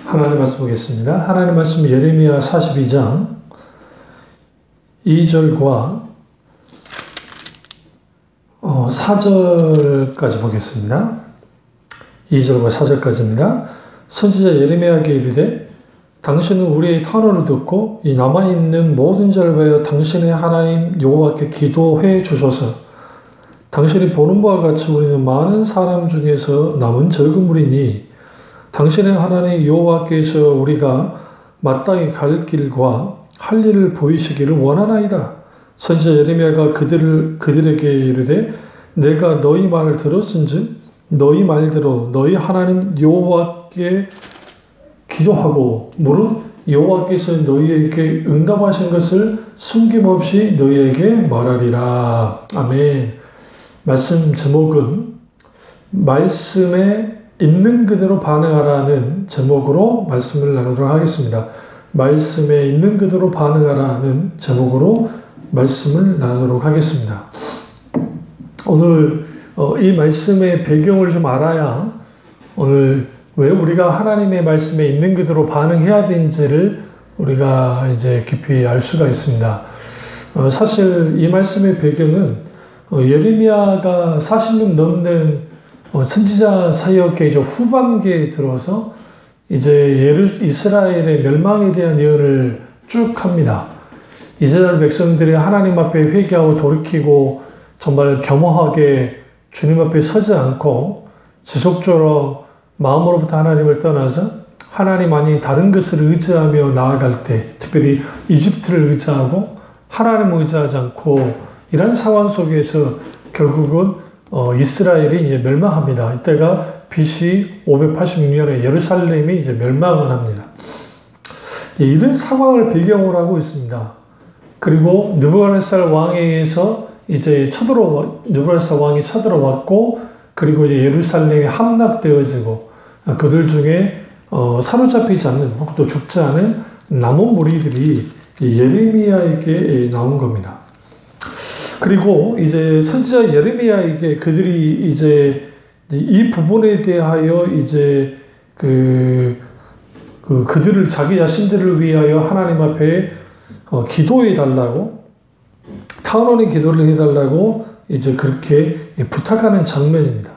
하나님 말씀 보겠습니다. 하나님 말씀 예레미야 42장 2절과 4절까지 보겠습니다. 2절과 4절까지입니다. 선지자 예레미야에게 이르되 당신은 우리의 탄원을 듣고 이 남아있는 모든 자를 위하여 당신의 하나님 여호와께 기도해 주소서. 당신이 보는 바와 같이 우리는 많은 사람 중에서 남은 적은 무리니 당신의 하나님 여호와께서 우리가 마땅히 갈 길과 할 일을 보이시기를 원하나이다. 선지자 예레미야가 그들에게 이르되 내가 너희 말을 들었은즉 너희 말대로 너희 하나님 여호와께 기도하고 무릇 여호와께서 너희에게 응답하신 것을 숨김없이 너희에게 말하리라. 아멘. 말씀 제목은 말씀에 있는 그대로 반응하라는 제목으로 말씀을 나누도록 하겠습니다. 말씀에 있는 그대로 반응하라는 제목으로 말씀을 나누도록 하겠습니다. 오늘 이 말씀의 배경을 좀 알아야 오늘 왜 우리가 하나님의 말씀에 있는 그대로 반응해야 되는지를 우리가 이제 깊이 알 수가 있습니다. 사실 이 말씀의 배경은 예레미야가 40년 넘는 선지자 사역의 후반기에 들어서 이제 이스라엘의 멸망에 대한 예언을 쭉 합니다. 이스라엘 백성들이 하나님 앞에 회개하고 돌이키고 정말 겸허하게 주님 앞에 서지 않고 지속적으로 마음으로부터 하나님을 떠나서 하나님 아닌 다른 것을 의지하며 나아갈 때, 특별히 이집트를 의지하고 하나님을 의지하지 않고 이런 상황 속에서 결국은 이스라엘이 이제 멸망합니다. 이때가 BC 586년에 예루살렘이 이제 멸망을 합니다. 이런 상황을 배경으로 하고 있습니다. 그리고 느부갓네살 왕에 의해서 이제 느부갓네살 왕이 쳐들어왔고, 그리고 이제 예루살렘이 함락되어지고, 그들 중에 사로잡히지 않는, 혹은 또 죽지 않은 남은 무리들이 예레미야에게 나온 겁니다. 그리고 이제 선지자 예레미야에게 그들이 이제 이 부분에 대하여 이제 그들을 자기 자신들을 위하여 하나님 앞에 기도해 달라고, 탄원의 기도를 해달라고 이제 그렇게 부탁하는 장면입니다.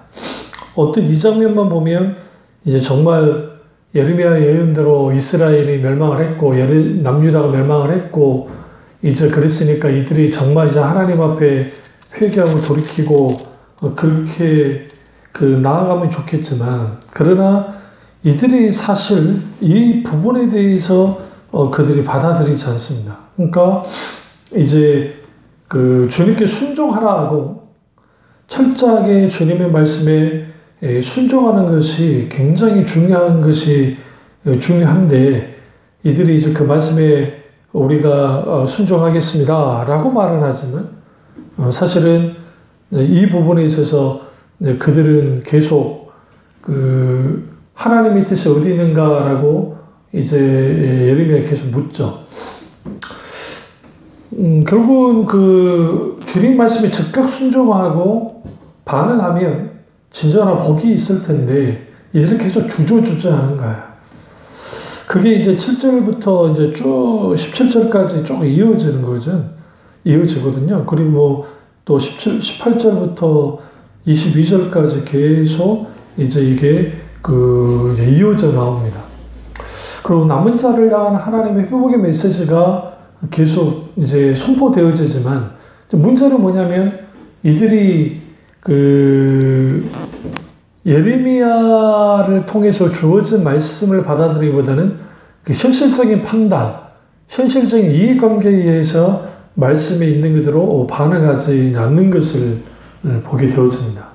어떤 이 장면만 보면 이제 정말 예레미야 예언대로 이스라엘이 멸망을 했고 남유다가 멸망을 했고 이제 그랬으니까 이들이 정말 이제 하나님 앞에 회개하고 돌이키고 그렇게 나아가면 좋겠지만, 그러나 이들이 사실 이 부분에 대해서 그들이 받아들이지 않습니다. 그러니까 이제 주님께 순종하라고 철저하게 주님의 말씀에 순종하는 것이 굉장히 중요한데 이들이 이제 그 말씀에 우리가 순종하겠습니다 라고 말은 하지만 사실은 이 부분에 있어서 그들은 계속 하나님의 뜻이 어디 있는가라고 이제 예레미야에 계속 묻죠. 결국은 주님 말씀에 즉각 순종하고 반응하면 진정한 복이 있을 텐데 이들은 계속 주저하는 거야. 그게 이제 7절부터 이제 쭉 17절까지 쭉 이어지거든요. 그리고 또 18절부터 22절까지 계속 이제 이게 이제 이어져 나옵니다. 그리고 남은 자를 향한 하나님의 회복의 메시지가 계속 이제 선포되어지지만, 문제는 뭐냐면 이들이 예레미야를 통해서 주어진 말씀을 받아들이기보다는 현실적인 판단, 현실적인 이해관계에 의해서 말씀에 있는 그대로 반응하지 않는 것을 보게 되어집니다.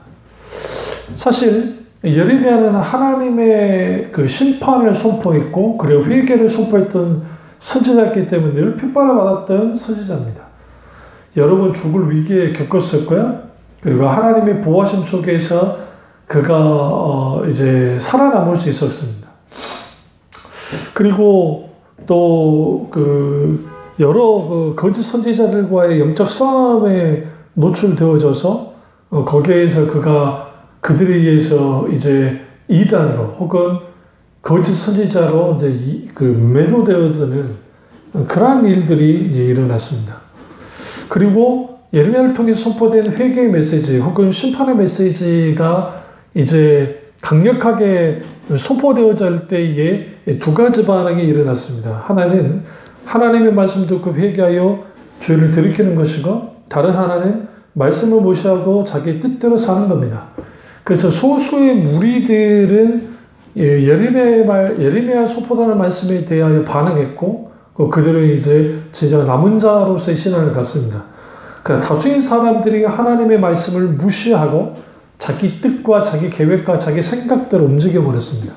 사실 예레미야는 하나님의 심판을 선포했고, 그리고 회개를 선포했던 선지자였기 때문에 늘 핍박을 받았던 선지자입니다. 여러 번 죽을 위기에 겪었었고요. 그리고 하나님의 보호하심 속에서 그가 이제 살아남을 수 있었습니다. 그리고 또 여러 거짓 선지자들과의 영적 싸움에 노출되어져서 거기에서 그들에 의해서 이제 이단으로 혹은 거짓 선지자로 이제 매도되어지는 그러한 일들이 이제 일어났습니다. 그리고 예레미야를 통해 선포된 회개의 메시지 혹은 심판의 메시지가 이제 강력하게 선포되어질 때에 두 가지 반응이 일어났습니다. 하나는 하나님의 말씀을 듣고 회개하여 죄를 들이키는 것이고, 다른 하나는 말씀을 무시하고 자기 뜻대로 사는 그래서 소수의 무리들은 예레미야 선포하는 말씀에 대하여 반응했고, 그들은 이제 진짜 남은 자로서의 신앙을 갖습니다. 그러니까 다수의 사람들이 하나님의 말씀을 무시하고 자기 뜻과 자기 계획과 자기 생각대로 움직여버렸습니다.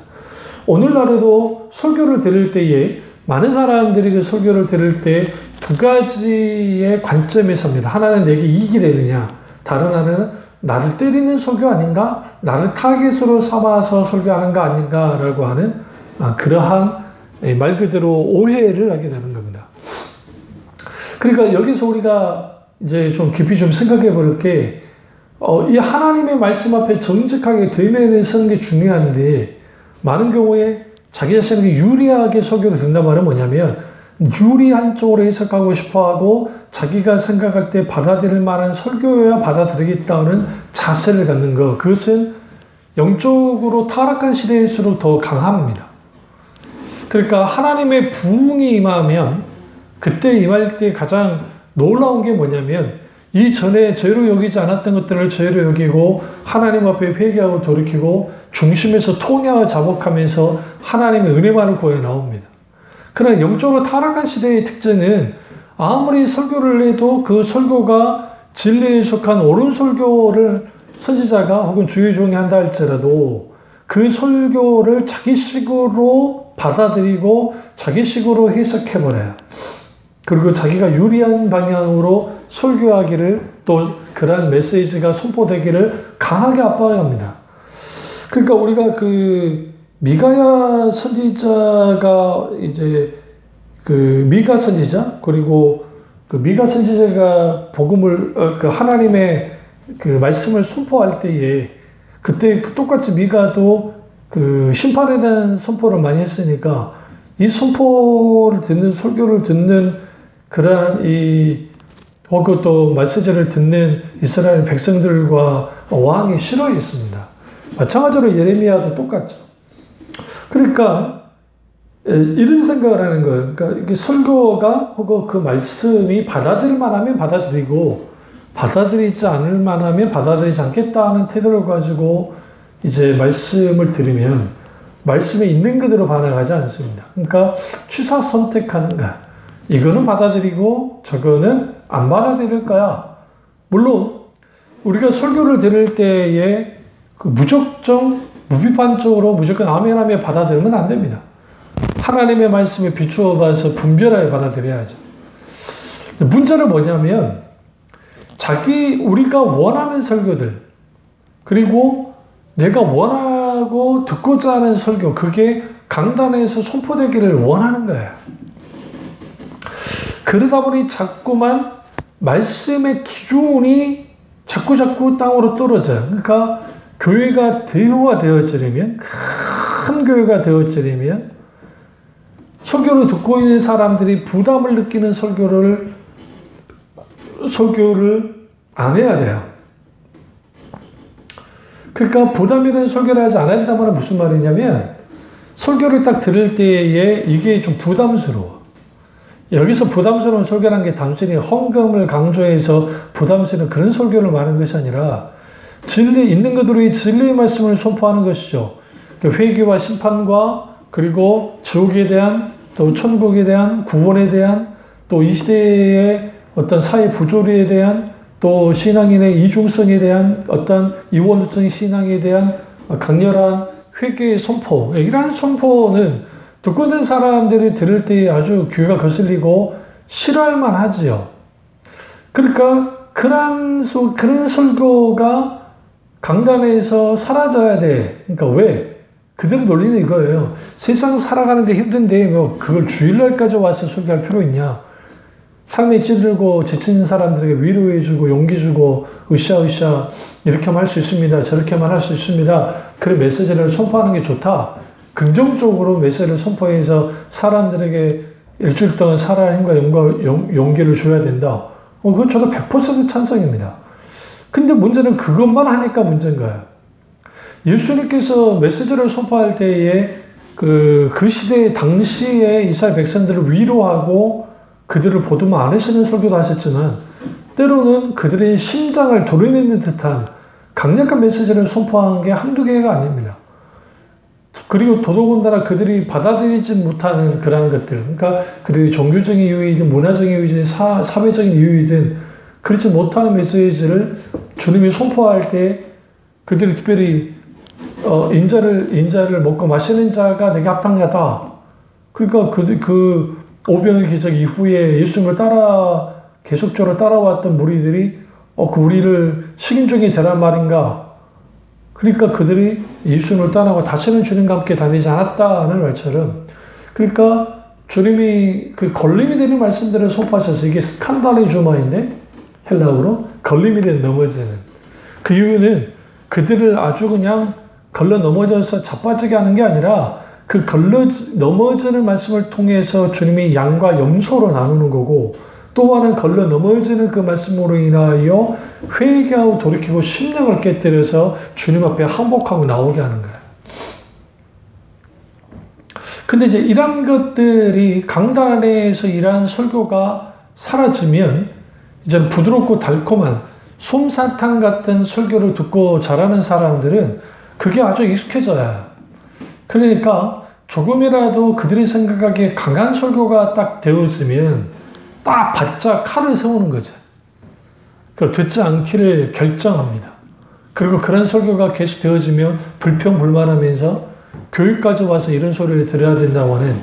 오늘날에도 설교를 들을 때에 많은 사람들이 그 설교를 들을 때 두 가지의 관점에 섭니다. 하나는 내게 이익이 되느냐, 다른 하나는 나를 때리는 설교 아닌가? 나를 타겟으로 삼아서 설교하는 거 아닌가라고 하는 그러한 말 그대로 오해를 하게 되는 겁니다. 그러니까 여기서 우리가 이제 좀 깊이 좀 생각해 볼 게, 이 하나님의 말씀 앞에 정직하게 대면에 서는 게 중요한데, 많은 경우에 자기 자신에게 유리하게 설교를 듣는단 말은 뭐냐면, 유리한 쪽으로 해석하고 싶어 하고 자기가 생각할 때 받아들일 만한 설교여야 받아들이겠다는 자세를 갖는 것, 그것은 영적으로 타락한 시대일수록 더 강합니다. 그러니까 하나님의 부흥이 임하면 그때 임할 때 가장 놀라운 게 뭐냐면, 이전에 죄로 여기지 않았던 것들을 죄로 여기고 하나님 앞에 회개하고 돌이키고 중심에서 통야와 자복하면서 하나님의 은혜만을 구해 나옵니다. 그러나 영적으로 타락한 시대의 특징은 아무리 설교를 해도 그 설교가 진리에 속한 옳은 설교를 선지자가 혹은 주의 종이 한다 할지라도 그 설교를 자기식으로 받아들이고 자기식으로 해석해버려요. 그리고 자기가 유리한 방향으로 설교하기를, 또 그러한 메시지가 선포되기를 강하게 압박합니다. 그러니까 우리가 미가야 선지자가 이제 미가 선지자, 그리고 미가 선지자가 복음을 하나님의 말씀을 선포할 때에, 그때 똑같이 미가도 심판에 대한 선포를 많이 했으니까 이 선포를 듣는, 설교를 듣는 그러한 혹은 또 메시지를 듣는 이스라엘 백성들과 왕이 싫어했습니다. 마찬가지로 예레미야도 똑같죠. 그러니까 이런 생각을 하는 거예요. 그러니까 이게 설교가 혹은 그 말씀이 받아들일 만하면 받아들이고 받아들이지 않을 만하면 받아들이지 않겠다 하는 태도를 가지고 이제 말씀을 들으면 말씀에 있는 그대로 반응하지 않습니다. 그러니까 취사 선택하는 거야. 이거는 받아들이고 저거는 안 받아들일 거야. 물론 우리가 설교를 들을 때에 무조건 무비판적으로 무조건 아멘하며 받아들이면 안 됩니다. 하나님의 말씀에 비추어 봐서 분별하여 받아들여야죠. 문제는 뭐냐면 우리가 원하는 설교들, 그리고 내가 원하고 듣고자 하는 설교, 그게 강단에서 선포되기를 원하는 거예요. 그러다 보니 자꾸만 말씀의 기준이 자꾸 땅으로 떨어져요. 그러니까 교회가 대우화되어지려면, 큰 교회가 되어지려면 설교를 듣고 있는 사람들이 부담을 느끼는 설교를 안 해야 돼요. 그러니까 부담이 되는 설교를 하지 않는다면 무슨 말이냐면, 설교를 딱 들을 때에 이게 좀 부담스러워. 여기서 부담스러운 설교라는 게 단순히 헌금을 강조해서 부담스러운 그런 설교를 말하는 것이 아니라, 진리 있는 그대로의 진리의 말씀을 선포하는 것이죠. 회개와 심판과, 그리고 지옥에 대한, 또 천국에 대한, 구원에 대한, 또 이 시대의 어떤 사회 부조리에 대한, 또 신앙인의 이중성에 대한 어떤 이원적인 신앙에 대한 강렬한 회개의 선포, 이러한 선포는 듣고 있는 사람들이 들을 때 아주 귀가 거슬리고 싫어할 만하지요. 그러니까 그런 설교가 강단에서 사라져야 돼. 그러니까 왜? 그대로 논리는 이거예요. 세상 살아가는데 힘든데 그걸 주일날까지 와서 설교할 필요 있냐? 삶에 찌들고 지친 사람들에게 위로해주고 용기주고 으쌰으쌰 이렇게만 할 수 있습니다. 저렇게만 할 수 있습니다. 그런 메시지를 선포하는 게 좋다. 긍정적으로 메시지를 선포해서 사람들에게 일주일 동안 살아야 힘과 용기를 줘야 된다. 그거 저도 100% 찬성입니다. 근데 문제는 그것만 하니까 문제인 거예요. 예수님께서 메시지를 선포할 때에 그 시대의 당시에 이스라엘 백성들을 위로하고 그들을 보듬어 안으시는 설교도 하셨지만 때로는 그들의 심장을 도려내는 듯한 강력한 메시지를 선포한 게 한두 개가 아닙니다. 그리고 더더군다나 그들이 받아들이지 못하는 그러한 것들, 그러니까 그들이 종교적인 이유이든 문화적인 이유이든 사회적인 이유이든 그렇지 못하는 메시지를 주님이 선포할 때 그들이 특별히 인자를 먹고 마시는 자가 내게 합당하다. 그러니까 그 오병의 기적 이후에 예수님을 계속적으로 따라왔던 무리들이 그 우리를 식인종이 되란 말인가? 그러니까 그들이 예수님을 떠나고 다시는 주님과 함께 다니지 않았다는 말처럼, 그러니까 주님이 그 걸림이 되는 말씀들을 선포하셔서 이게 스칸달리주마인데 헬라어로 걸림이 된 넘어지는 그 이유는 그들을 아주 그냥 걸러 넘어져서 자빠지게 하는 게 아니라 그 넘어지는 말씀을 통해서 주님이 양과 염소로 나누는 거고 또 하나는 걸러 넘어지는 그 말씀으로 인하여 회개하고 돌이키고 심령을 깨뜨려서 주님 앞에 항복하고 나오게 하는 거예요. 근데 이제 이런 것들이 강단에서 이러한 설교가 사라지면 이제는 부드럽고 달콤한 솜사탕 같은 설교를 듣고 자라는 사람들은 그게 아주 익숙해져요. 그러니까 조금이라도 그들이 생각하기에 강한 설교가 딱 되어지면 딱 바짝 칼을 세우는 거죠. 그걸 듣지 않기를 결정합니다. 그리고 그런 설교가 계속 되어지면 불평불만하면서 교육까지 와서 이런 소리를 들어야 된다고 하는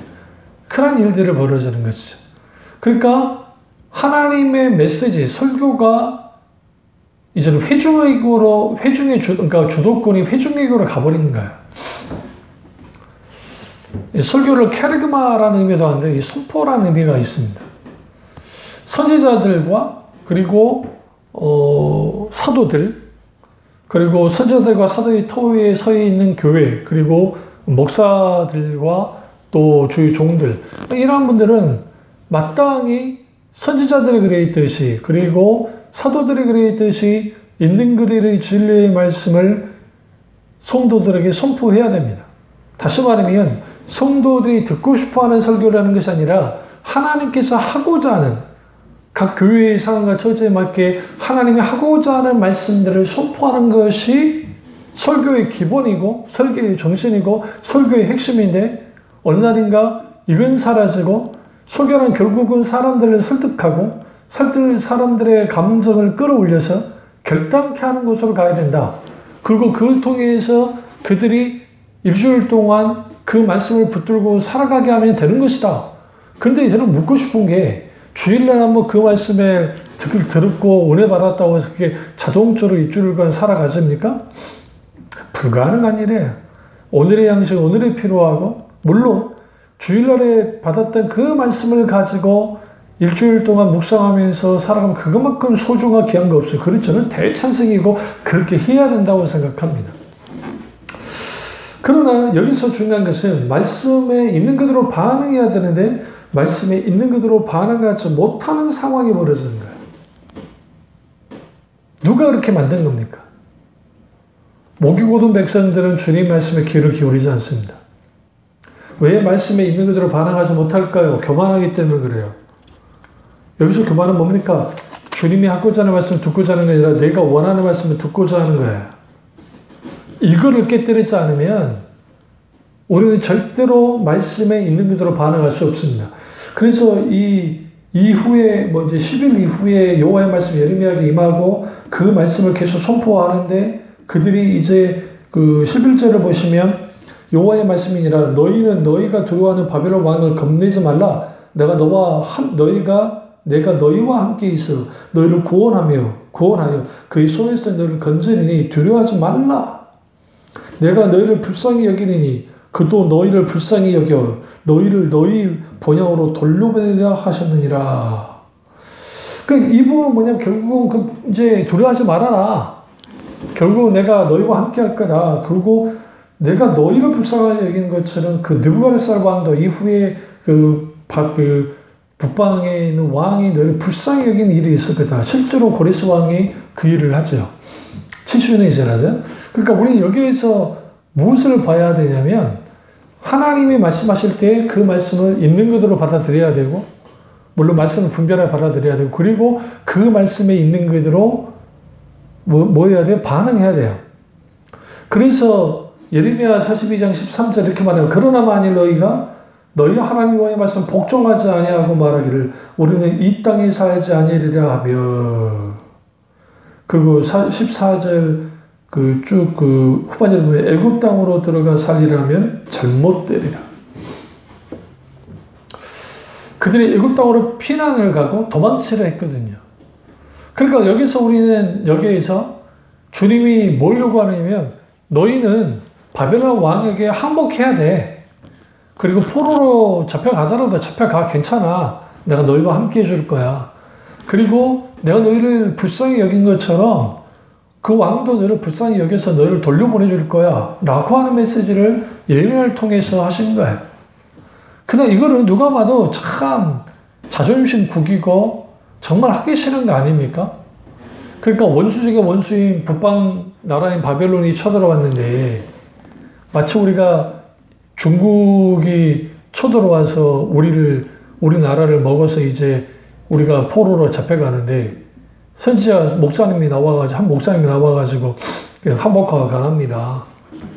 그런 일들이 벌어지는 것이죠. 그러니까 하나님의 메시지, 설교가 이제는 그러니까 주도권이 회중에게로 가버린 거예요. 설교를 캐르그마라는 의미도 하는데 이 선포라는 의미가 있습니다. 선지자들과 그리고 사도들 그리고 선지자들과 사도의 터위에 서 있는 교회 그리고 목사들과 또 주의 종들 이러한 분들은 마땅히 선지자들이 그랬듯이 그리고 사도들이 그랬듯이 있는 그들의 진리의 말씀을 성도들에게 선포해야 됩니다. 다시 말하면 성도들이 듣고 싶어하는 설교라는 것이 아니라 하나님께서 하고자 하는 각 교회의 상황과 처지에 맞게 하나님이 하고자 하는 말씀들을 선포하는 것이 설교의 기본이고 설교의 정신이고 설교의 핵심인데 어느 날인가 이건 사라지고 설교는 결국은 사람들을 설득하고 사람들의 감정을 끌어올려서 결단케 하는 곳으로 가야 된다. 그리고 그것을 통해서 그들이 일주일 동안 그 말씀을 붙들고 살아가게 하면 되는 것이다. 그런데 저는 묻고 싶은 게 주일날 한번 그 말씀에 듣고 은혜 받았다고 해서 그게 자동적으로 일주일간 살아가십니까? 불가능한 일이에요. 오늘의 양식, 오늘의 필요하고 물론 주일날에 받았던 그 말씀을 가지고 일주일 동안 묵상하면서 살아가면 그것만큼 소중하고 귀한 거 없어요. 그래서 저는 대찬성이고 그렇게 해야 된다고 생각합니다. 그러나 여기서 중요한 것은 말씀에 있는 그대로 반응해야 되는데 말씀에 있는 그대로 반응하지 못하는 상황이 벌어지는 거예요. 누가 그렇게 만든 겁니까? 목이 고든 백성들은 주님 말씀에 귀를 기울이지 않습니다. 왜 말씀에 있는 그대로 반응하지 못할까요? 교만하기 때문에 그래요. 여기서 교만은 뭡니까? 주님이 하고자 하는 말씀을 듣고자 하는 게 아니라 내가 원하는 말씀을 듣고자 하는 거예요. 이거를 깨뜨리지 않으면 우리는 절대로 말씀에 있는 그대로 반응할 수 없습니다. 그래서 이 이후에 이제 10일 이후에 여호와의 말씀이 예레미야에게 임하고 그 말씀을 계속 선포하는데 그들이 이제 그 11절을 보시면 여호와의 말씀이니라 너희는 너희가 두려워하는 바벨론 왕을 겁내지 말라. 내가 너희와 함께 있어 너희를 구원하여 그의 손에서 너희를 건지니 두려워하지 말라. 내가 너희를 불쌍히 여기니 그도 너희를 불쌍히 여겨 너희를 너희 본향으로 돌려보내리라 하셨느니라. 이 부분은 뭐냐면 결국은 이제 두려워하지 말아라. 결국 내가 너희와 함께 할 거다. 그리고 내가 너희를 불쌍하게 여긴 것처럼 그 느부갓네살 왕도 이후에 북방에 있는 왕이 너희를 불쌍히 여긴 일이 있을 거다. 실제로 고레스 왕이 그 일을 하죠. 70년이 지나서. 그러니까 우리는 여기에서 무엇을 봐야 되냐면 하나님이 말씀하실 때 그 말씀을 있는 그대로 받아들여야 되고, 물론 말씀을 분별하여 받아들여야 되고, 그리고 그 말씀에 있는 그대로 뭐 해야 돼요? 반응해야 돼요. 그래서 예레미야 42장 13절 이렇게 말해요. 그러나 만일 너희 하나님과의 말씀 복종하지 아니하고 말하기를 우리는 이 땅에 살지 아니리라 하며, 그리고 14절 후반절에 보면 애굽 땅으로 들어가 살리라면 잘못되리라. 그들이 애굽 땅으로 피난을 가고 도망치려 했거든요. 그러니까 여기에서 주님이 뭘 요구하냐면 너희는 바벨론 왕에게 항복해야 돼. 그리고 포로로 잡혀가더라도 잡혀가, 괜찮아. 내가 너희와 함께 해줄 거야. 그리고 내가 너희를 불쌍히 여긴 것처럼 그 왕도 너희를 불쌍히 여겨서 너희를 돌려보내줄 거야. 라고 하는 메시지를 예레미야를 통해서 하신 거예요. 그러나 이거를 누가 봐도 참 자존심 구기고 정말 하기 싫은 거 아닙니까? 그러니까 원수 중에 원수인 북방 나라인 바벨론이 쳐들어왔는데, 마치 우리가 중국이 쳐들어와서 우리나라를 먹어서 이제 우리가 포로로 잡혀가는데, 선지자 목사님이 나와가지고, 한 목사님이 나와가지고, 항복하고 가랍니다.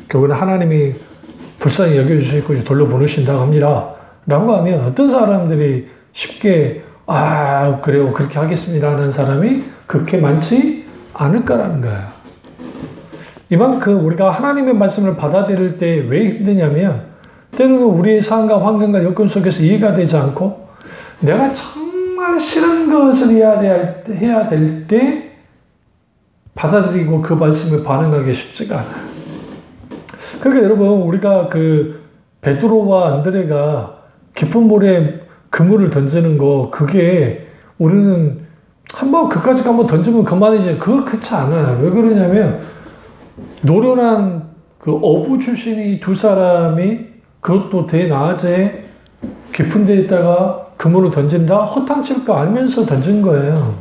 결국은 하나님이 불쌍히 여겨주시고 돌려보내신다고 합니다. 라고 하면 어떤 사람들이 쉽게, 그래요, 그렇게 하겠습니다 하는 사람이 그렇게 많지 않을 거라는 거예요. 이만큼 우리가 하나님의 말씀을 받아들일 때 왜 힘드냐면, 때로는 우리의 상황과 환경과 여건 속에서 이해가 되지 않고, 내가 정말 싫은 것을 해야 될 때 받아들이고 그 말씀에 반응하기 쉽지가 않아요. 그러니까 여러분, 우리가 베드로와 안드레가 깊은 물에 그물을 던지는 거, 그게 우리는 한번 그까지 한번 던지면 그만이지. 그거 그렇지 않아요. 왜 그러냐면, 노련한 어부 출신이 두 사람이 그것도 대낮에 깊은 데 있다가 그물을 던진다? 허탕칠 거 알면서 던진 거예요.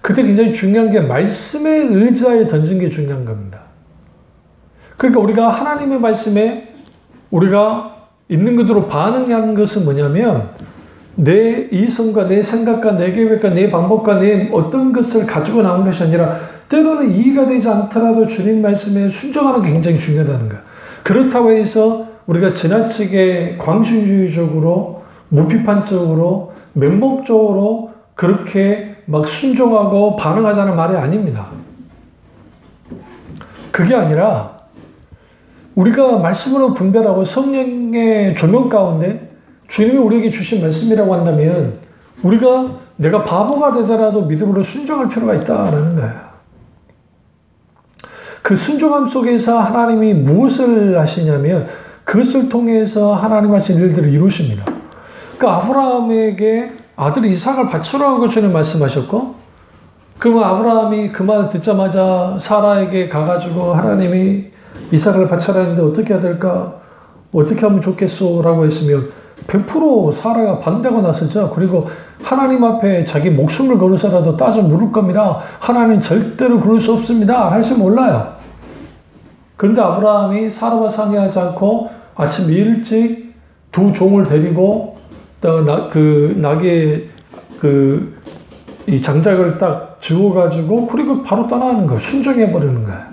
그때 굉장히 중요한 게 말씀에 의지하여 던진 게 중요한 겁니다. 그러니까 우리가 하나님의 말씀에 우리가 있는 그대로 반응하는 것은 뭐냐면, 내 이성과 내 생각과 내 계획과 내 방법과 내 어떤 것을 가지고 나온 것이 아니라, 때로는 이해가 되지 않더라도 주님 말씀에 순종하는 게 굉장히 중요하다는 거예요. 그렇다고 해서 우리가 지나치게 광신주의적으로, 무비판적으로, 맹목적으로 그렇게 막 순종하고 반응하자는 말이 아닙니다. 그게 아니라 우리가 말씀으로 분별하고 성령의 조명 가운데 주님이 우리에게 주신 말씀이라고 한다면, 내가 바보가 되더라도 믿음으로 순종할 필요가 있다는 거예요. 그 순종함 속에서 하나님이 무엇을 하시냐면, 그것을 통해서 하나님 하신 일들을 이루십니다. 그러니까 아브라함에게 아들 이삭을 바치라고 주님 말씀하셨고, 그러면 아브라함이 그 말을 듣자마자 사라에게 가가지고 하나님이 이삭을 바쳐라 했는데 어떻게 해야 될까? 어떻게 하면 좋겠소? 라고 했으면 100% 사라가 반대가 났었죠. 그리고 하나님 앞에 자기 목숨을 걸어서라도 따져 물을 겁니다. 하나님 절대로 그럴 수 없습니다. 할지 몰라요. 그런데 아브라함이 사라와 상의하지 않고 아침 일찍 두 종을 데리고 낙에 이 장작을 딱 지워가지고 그리고 바로 떠나는 거예요. 순종해버리는 거예요.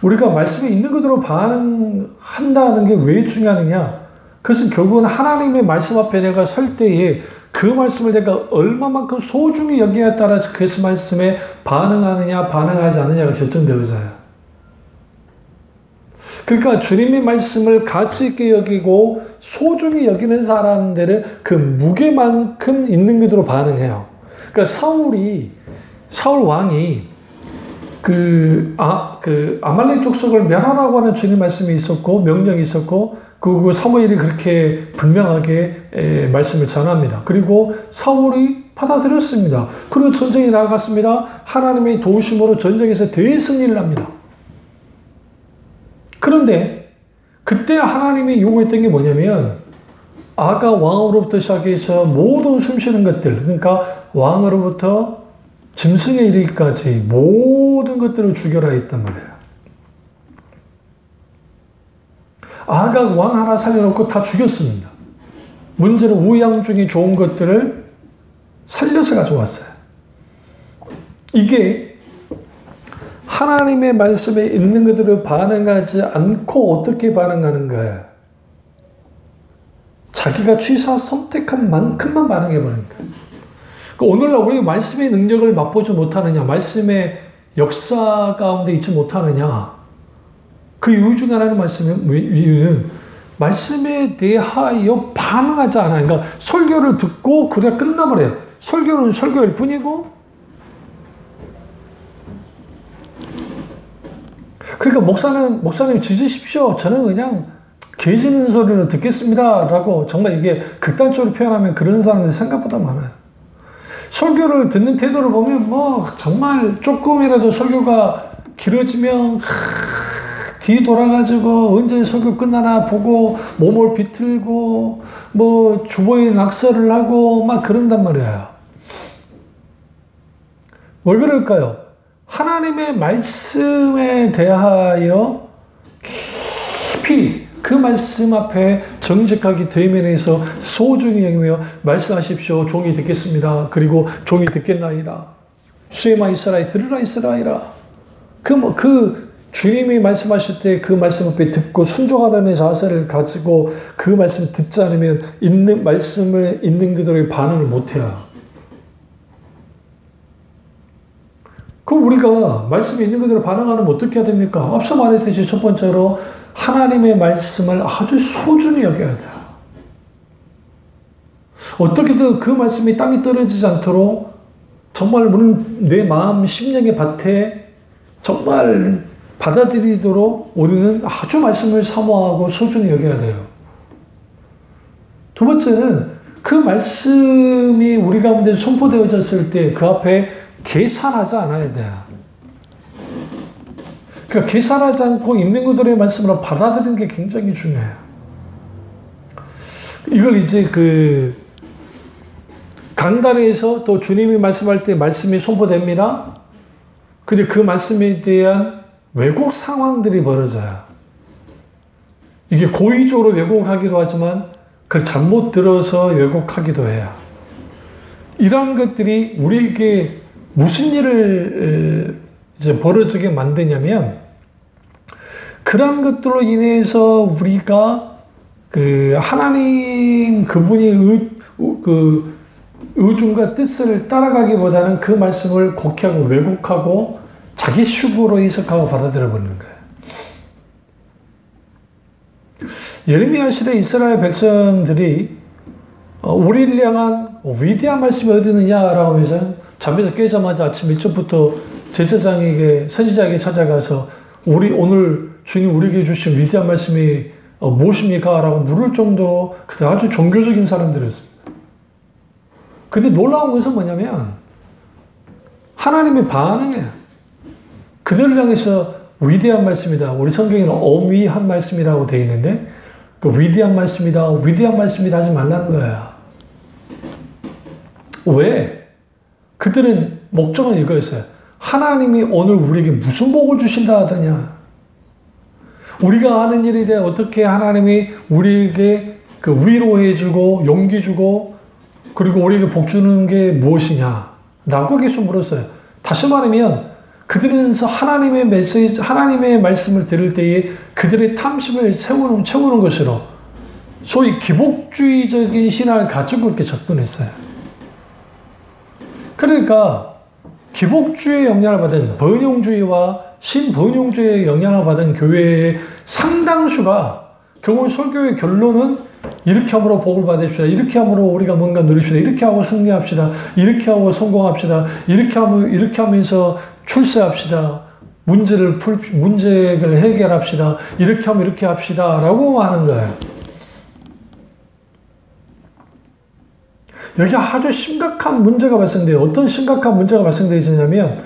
우리가 말씀에 있는 그대로 반응한다는 게 왜 중요하느냐? 그것은 결국은 하나님의 말씀 앞에 내가 설 때에 그 말씀을 내가 얼마만큼 소중히 여기냐에 따라서 그 말씀에 반응하느냐 반응하지 않느냐가 결정되어져요. 그러니까 주님의 말씀을 가치 있게 여기고 소중히 여기는 사람들은 그 무게만큼 있는 그대로 반응해요. 그러니까 사울 왕이 아말렉 족속을 멸하라고 하는 주님 말씀이 있었고 명령이 있었고 그 사무엘이 그렇게 분명하게 말씀을 전합니다. 그리고 사울이 받아들였습니다. 그리고 전쟁에 나아갔습니다. 하나님의 도우심으로 전쟁에서 대승리를 합니다. 그런데 그때 하나님이 요구했던 게 뭐냐면 아가 왕으로부터 시작해서 모든 숨쉬는 것들, 그러니까 왕으로부터 짐승에 이르기까지 모든 것들을 죽여라 했단 말이에요. 아가 왕 하나 살려놓고 다 죽였습니다. 문제는 우양 중에 좋은 것들을 살려서 가져왔어요. 이게 하나님의 말씀에 있는 것들을 반응하지 않고 어떻게 반응하는 거예요? 자기가 취사 선택한 만큼만 반응해버리는 거예요. 오늘날 우리 말씀의 능력을 맛보지 못하느냐, 말씀의 역사 가운데 있지 못하느냐, 그 이유 중 하나는 이유는 말씀에 대하여 반응하지 않아요. 그러니까 설교를 듣고 그래 끝나버려요. 설교는 설교일 뿐이고, 그러니까 목사님 지지십시오. 저는 그냥 계시는 소리를 듣겠습니다. 라고 정말 이게 극단적으로 표현하면 그런 사람들이 생각보다 많아요. 설교를 듣는 태도를 보면 뭐 정말 조금이라도 설교가 길어지면 뒤 돌아가지고 언제 설교 끝나나 보고 몸을 비틀고 뭐 주보에 낙서를 하고 막 그런단 말이에요. 왜 그럴까요? 하나님의 말씀에 대하여 깊이 그 말씀 앞에 정직하게 대면해서 소중히 여기며 말씀하십시오. 종이 듣겠습니다. 그리고 종이 듣겠나이다. 수에마 이스라엘 들으라 이스라엘아. 그 주님이 말씀하실 때 그 말씀 앞에 듣고 순종하라는 자세를 가지고 그 말씀을 듣지 않으면 있는 말씀에 있는 그대로의 반응을 못해요. 그럼 우리가 말씀에 있는 그대로 반응하면 어떻게 해야 됩니까? 앞서 말했듯이 첫 번째로 하나님의 말씀을 아주 소중히 여겨야 돼요. 어떻게든 그 말씀이 땅에 떨어지지 않도록 정말 우리는 내 마음 심령의 밭에 정말 받아들이도록 우리는 아주 말씀을 사모하고 소중히 여겨야 돼요. 두 번째는 그 말씀이 우리 가운데 선포되어졌을 때 그 앞에 계산하지 않아야 돼요. 그러니까 계산하지 않고 있는 그들의 말씀을 받아들이는 게 굉장히 중요해요. 이걸 이제 그 강단에서 또 주님이 말씀할 때 말씀이 선포됩니다. 근데 그 말씀에 대한 왜곡 상황들이 벌어져요. 이게 고의적으로 왜곡하기도 하지만 그걸 잘못 들어서 왜곡하기도 해요. 이런 것들이 우리에게 무슨 일을 이제 벌어지게 만드냐면 그런 것들로 인해서 우리가 그 하나님 그분이 의중과 뜻을 따라가기보다는 그 말씀을 곡해하고 왜곡하고 자기 식으로 해석하고 받아들여 버리는 거예요. 예레미야 시대 이스라엘 백성들이 우리를 향한 위대한 말씀이 어디 있느냐라고 하면서 잠에서 깨자마자 아침 일찍부터 제사장에게 선지자에게 찾아가서 오늘 주님 우리에게 주신 위대한 말씀이 무엇입니까? 라고 물을 정도로 그때 아주 종교적인 사람들이었습니다. 근데 놀라운 것은 뭐냐면 하나님의 반응이에요. 그들을 향해서 위대한 말씀이다. 우리 성경에는 어미한 말씀이라고 되어 있는데 그 위대한 말씀이다. 위대한 말씀이다 하지 말라는 거야. 왜? 그들은 목적은 이거였어요. 하나님이 오늘 우리에게 무슨 복을 주신다 하더냐. 우리가 아는 일에 대해 어떻게 하나님이 우리에게 그 위로해주고 용기 주고 그리고 우리에게 복 주는 게 무엇이냐 라고 계속 물었어요. 다시 말하면 그들은 하나님의 메시지, 하나님의 말씀을 들을 때에 그들의 탐심을 채우는 것으로 소위 기복주의적인 신앙을 가지고 이렇게 접근했어요. 그러니까 기복주의의 영향을 받은 번영주의와 신번영주의의 영향을 받은 교회의 상당수가 결국 설교의 결론은 이렇게 함으로 복을 받읍시다. 이렇게 함으로 우리가 뭔가 누립시다. 이렇게 하고 승리합시다. 이렇게 하고 성공합시다. 이렇게 하면서 출세합시다. 문제를 해결합시다. 이렇게 하면 이렇게 합시다. 라고 하는 거예요. 여기 아주 심각한 문제가 발생돼요. 어떤 심각한 문제가 발생되냐면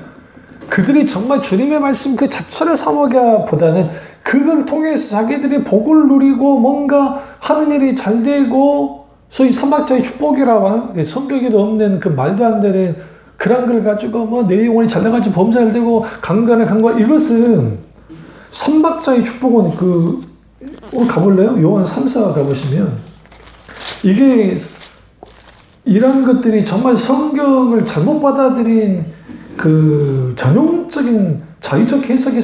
그들이 정말 주님의 말씀 그 자체를 사모하기보다는 그걸 통해서 자기들이 복을 누리고 뭔가 하는 일이 잘 되고 소위 삼박자의 축복이라고 하는 성격에도 없는 그 말도 안 되는 그런 걸 가지고 뭐 내 영혼이 잘 돼가지고 범사 잘 되고 강간에 강과 이것은 삼박자의 축복은 오늘 가볼래요? 요한 3사 가보시면 이게 이런 것들이 정말 성경을 잘못 받아들인 그 전형적인 자의적 해석에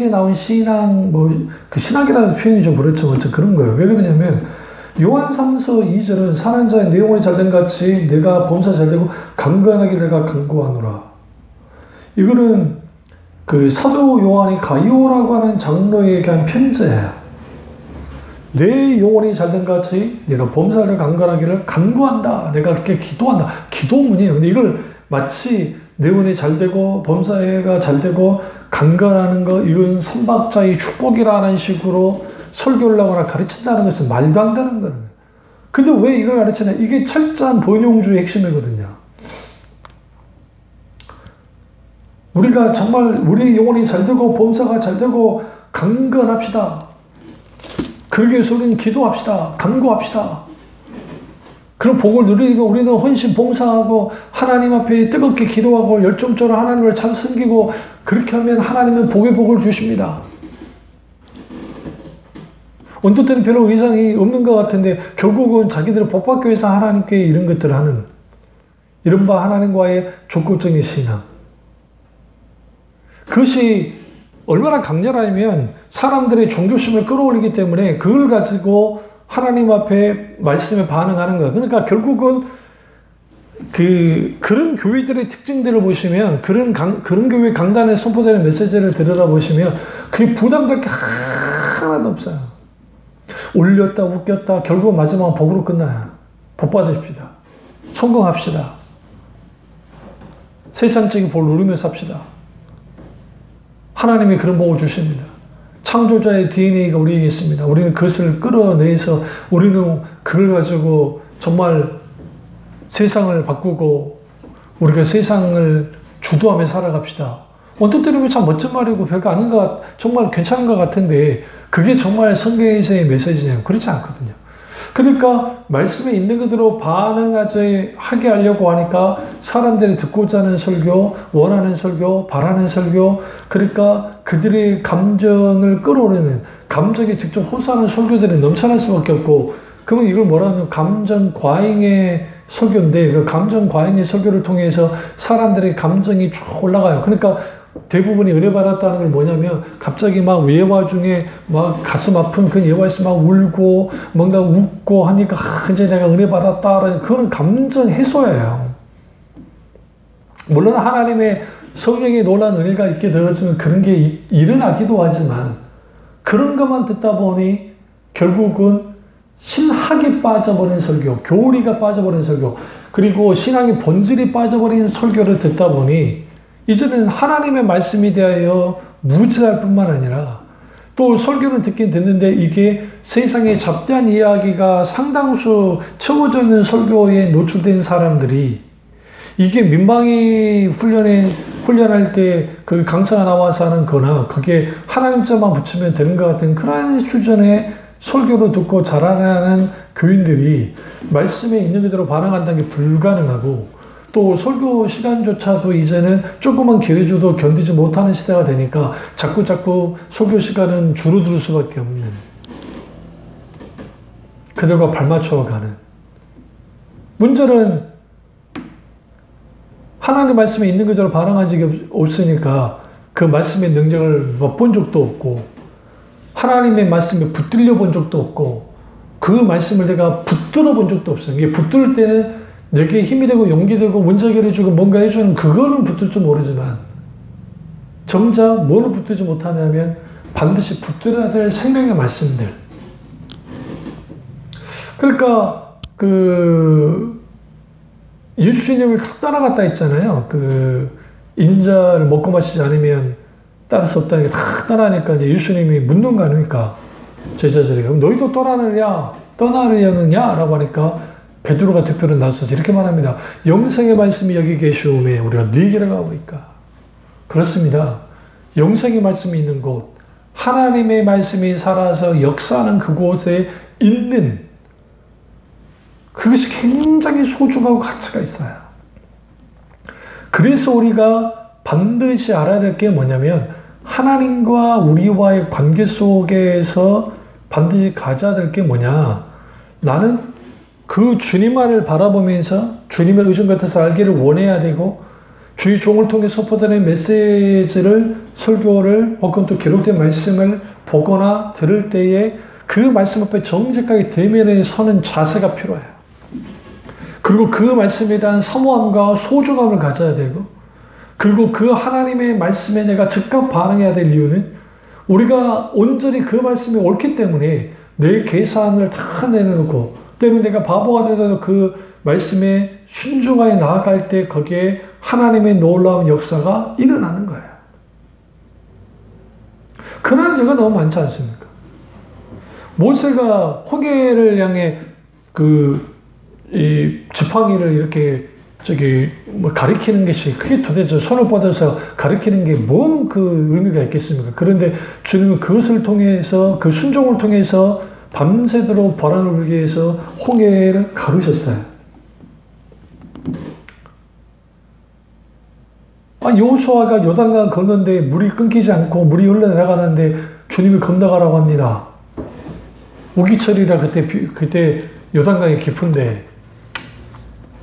나온 신앙, 그 신학이라는 표현이 좀 그렇지만 그런 거예요. 왜 그러냐면, 요한 3서 2절은 사는 자의 내 영혼이 잘된 같이 내가 범사 잘되고 강건하게 내가 강구하노라. 이거는 그 사도 요한이 가이오라고 하는 장로에게 한 편지예요. 내 영혼이 잘된 같이 내가 범사를 강건하기를 간구한다. 내가 그렇게 기도한다. 기도문이에요. 근데 이걸 마치 내 영혼이 잘되고 범사가 잘되고 강건하는 거 이건 삼박자의 축복이라는 식으로 설교를 하거나 가르친다는 것은 말도 안 되는 거예요. 근데 왜 이걸 가르치냐? 이게 철저한 번영주의 핵심이거든요. 우리가 정말 우리 영혼이 잘되고 범사가 잘되고 강건합시다. 그러기 위해서 우리는 기도합시다. 간구합시다. 그런 복을 누리고 우리는 헌신 봉사하고 하나님 앞에 뜨겁게 기도하고 열정적으로 하나님을 잘 섬기고 그렇게 하면 하나님은 복의 복을 주십니다. 어떤 때는 별로 의상이 없는 것 같은데 결국은 자기들을 복받기 위해서 하나님께 이런 것들을 하는 이른바 하나님과의 적극적인 신앙. 그것이 얼마나 강렬하냐면 사람들의 종교심을 끌어올리기 때문에 그걸 가지고 하나님 앞에 말씀에 반응하는 거야. 그러니까 결국은 그런 교회들의 특징들을 보시면 그런 교회 강단에 선포되는 메시지를 들여다보시면 그게 부담될 게 하나도 없어요. 울렸다 웃겼다 결국은 마지막은 복으로 끝나요. 복 받으십시다. 성공합시다. 세상적인 복을 누리면서 삽시다. 하나님이 그런 복을 주십니다. 창조자의 DNA가 우리에게 있습니다. 우리는 그것을 끌어내서 우리는 그걸 가지고 정말 세상을 바꾸고 우리가 세상을 주도하며 살아갑시다. 어떤 때는 참 멋진 말이고 별거 아닌 정말 괜찮은 것 같은데 그게 정말 성경에서의 메시지냐고 그렇지 않거든요. 그러니까 말씀에 있는 그대로 반응하게 하려고 하니까 사람들이 듣고자 하는 설교, 원하는 설교, 바라는 설교, 그러니까 그들의 감정을 끌어오르는 감정에 직접 호소하는 설교들이 넘쳐날 수밖에 없고 그러면 이걸 뭐라 하냐면 감정 과잉의 설교인데 그 감정 과잉의 설교를 통해서 사람들의 감정이 쭉 올라가요. 그러니까 대부분이 은혜 받았다는 걸 뭐냐면 갑자기 막 예화 중에 막 가슴 아픈 그 예화에서 막 울고 뭔가 웃고 하니까 이제 내가 은혜 받았다. 그거는 감정 해소예요. 물론 하나님의 성령의 놀라운 은혜가 있게 되어지면 그런 게 일어나기도 하지만 그런 것만 듣다 보니 결국은 신학이 빠져버린 설교, 교리가 빠져버린 설교, 그리고 신앙의 본질이 빠져버린 설교를 듣다 보니 이제는 하나님의 말씀에 대하여 무지할 뿐만 아니라 또 설교는 듣긴 듣는데 이게 세상의 잡다한 이야기가 상당수 채워져 있는 설교에 노출된 사람들이 이게 민방위 훈련할 때 그 강사가 나와서 하는 거나 그게 하나님자만 붙이면 되는 것 같은 그런 수준의 설교를 듣고 자라나는 교인들이 말씀에 있는 그대로 반응한다는 게 불가능하고 또 설교 시간조차도 이제는 조금만 기회 줘도 견디지 못하는 시대가 되니까 자꾸 설교 시간은 줄어들 수밖에 없는 그들과 발맞춰가는 문제는 하나님 말씀에 있는 그대로 반응한 적이 없으니까 그 말씀의 능력을 맛본 적도 없고 하나님의 말씀에 붙들려 본 적도 없고 그 말씀을 내가 붙들어 본 적도 없어요. 이게 붙들 때는 내게 힘이 되고 용기 되고 문제 해결해주고 뭔가 해주는 그거는 붙들 줄 모르지만 정작 뭐를 붙들지 못하냐면 반드시 붙들어야 될 생명의 말씀들. 그러니까 예수님을 다 따라갔다 했잖아요. 인자를 먹고 마시지 않으면 따를 수 없다는 게 다 따라하니까 이제 예수님이 묻는 거 아닙니까? 제자들이. 그럼 너희도 떠나느냐? 떠나려느냐? 라고 하니까 베드로가 특별히 나서서 이렇게 말합니다. 영생의 말씀이 여기 계시오매 우리가 네게로 가오리까. 그렇습니다. 영생의 말씀이 있는 곳, 하나님의 말씀이 살아서 역사하는 그곳에 있는 그것이 굉장히 소중하고 가치가 있어요. 그래서 우리가 반드시 알아야 될 게 뭐냐면 하나님과 우리와의 관계 속에서 반드시 가져야 될 게 뭐냐. 나는 그 주님만을 바라보면서 주님의 의존 같아서 알기를 원해야 되고 주의 종을 통해 선포되는 메시지를 설교를 혹은 또 기록된 말씀을 보거나 들을 때에 그 말씀 앞에 정직하게 대면에 서는 자세가 필요해요. 그리고 그 말씀에 대한 사모함과 소중함을 가져야 되고 그리고 그 하나님의 말씀에 내가 즉각 반응해야 될 이유는 우리가 온전히 그 말씀이 옳기 때문에 내 계산을 다 내놓고 때로는 내가 바보가 되더라도 그 말씀에 순종하여 나아갈 때 거기에 하나님의 놀라운 역사가 일어나는 거예요. 그러한 예가 너무 많지 않습니까? 모세가 홍해를 향해 이 지팡이를 이렇게 가리키는 것이 그게 도대체 손을 뻗어서 가리키는 게 뭔 그 의미가 있겠습니까? 그런데 주님은 그것을 통해서 그 순종을 통해서 밤새도록 바람을 불게 해서 홍해를 가르셨어요. 여호수아가 요단강 걷는데 물이 끊기지 않고 물이 흘러내려가는데 주님이 건너가라고 합니다. 우기철이라 그때 요단강이 깊은데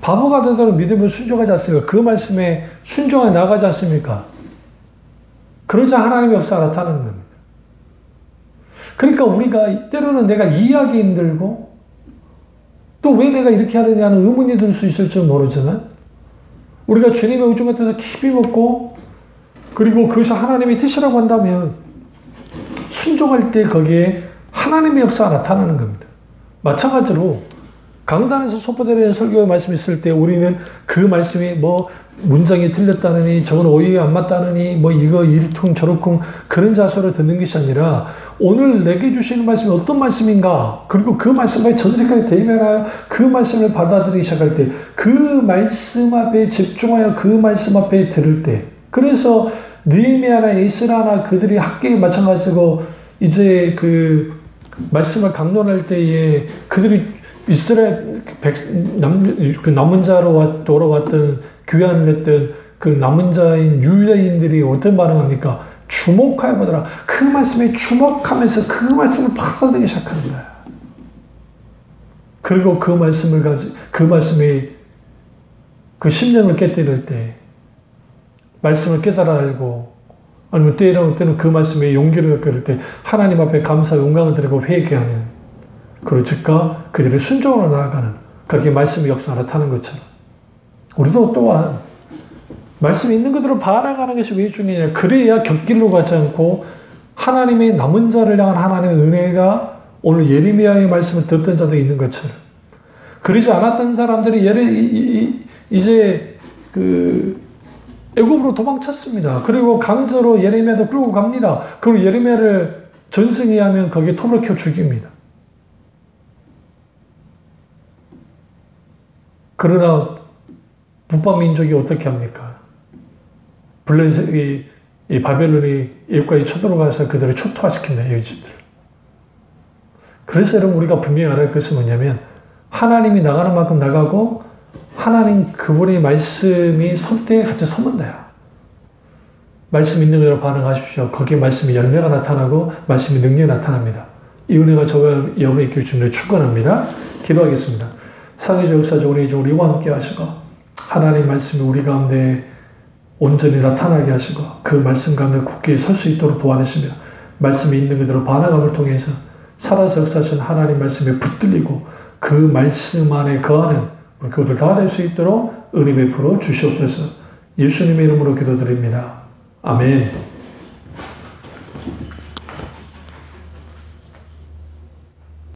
바보가 되도록 믿음을 순종하지 않습니까? 그 말씀에 순종하여 나가지 않습니까? 그러자 하나님의 역사가 나타나는 겁니다. 그러니까 우리가 때로는 내가 이해하기 힘들고 또 왜 내가 이렇게 해야 되냐는 의문이 들 수 있을지 모르지만 우리가 주님의 의존 같아서 깊이 묻고 그리고 그것이 하나님의 뜻이라고 한다면 순종할 때 거기에 하나님의 역사가 나타나는 겁니다. 마찬가지로 강단에서 선포되는 설교의 말씀이 있을 때 우리는 그 말씀이 뭐 문장이 틀렸다느니 저건 오해에 안 맞다느니 뭐 이거 이리쿵 저리쿵 그런 자세로 듣는 것이 아니라 오늘 내게 주시는 말씀이 어떤 말씀인가 그리고 그 말씀에 정직하게 대면하여 그 말씀을 받아들이기 시작할 때 그 말씀 앞에 집중하여 그 말씀 앞에 들을 때 그래서 느헤미야나 에스라나 그들이 학계에 마찬가지고 이제 그 말씀을 강론할 때에 그들이 이스라엘 남은 자로 돌아왔던 귀환을 했던 그 남은 자인 유대인들이 어떤 반응합니까? 주목하여 보더라. 그 말씀에 주목하면서 그 말씀을 받아들이기 시작하는 거야. 그리고 그 말씀에 그 심령을 깨뜨릴 때 말씀을 깨달아 알고 아니면 때는 그 말씀에 용기를 얻을 때 하나님 앞에 감사 영광을 드리고 회개하는 그리고 즉각 그들의 순종으로 나아가는 그렇게 말씀의 역사가 나타나는 것처럼 우리도 또한 말씀이 있는 그대로 바라가는 것이 왜 중요하냐. 그래야 곁길로 가지 않고 하나님의 남은 자를 향한 하나님의 은혜가 오늘 예레미야의 말씀을 듣던 자도 있는 것처럼 그러지 않았던 사람들이 이제 애굽으로 도망쳤습니다. 그리고 강제로 예레미야도 끌고 갑니다. 그리고 예레미야를 전승이 하면 거기에 톱을 켜 죽입니다. 그러나 북방 민족이 어떻게 합니까? 이 바벨론이 애국까지 쳐들어가서 그들을 초토화시킨다. 여기집들. 그래서 여러분 우리가 분명히 알아야 할 것은 뭐냐면 하나님이 나가는 만큼 나가고 하나님 그분의 말씀이 설 때 같이 서면 돼요. 말씀 있는 대로 반응하십시오. 거기에 말씀의 열매가 나타나고 말씀의 능력이 나타납니다. 이 은혜가 저와 여러분의 있기를 주님을 축원합니다. 기도하겠습니다. 상해적 역사적 은혜의 종 우리와 함께 하시고 하나님 말씀이 우리 가운데 온전히 나타나게 하시고 그 말씀 가운데 굳게 설 수 있도록 도와주시며 말씀이 있는 그대로 반응함을 통해서 살아서 역사하신 하나님 말씀에 붙들리고 그 말씀 안에 거하는 우리 교우들 다 될 수 있도록 은혜 베풀어 주시옵소서. 예수님의 이름으로 기도드립니다. 아멘.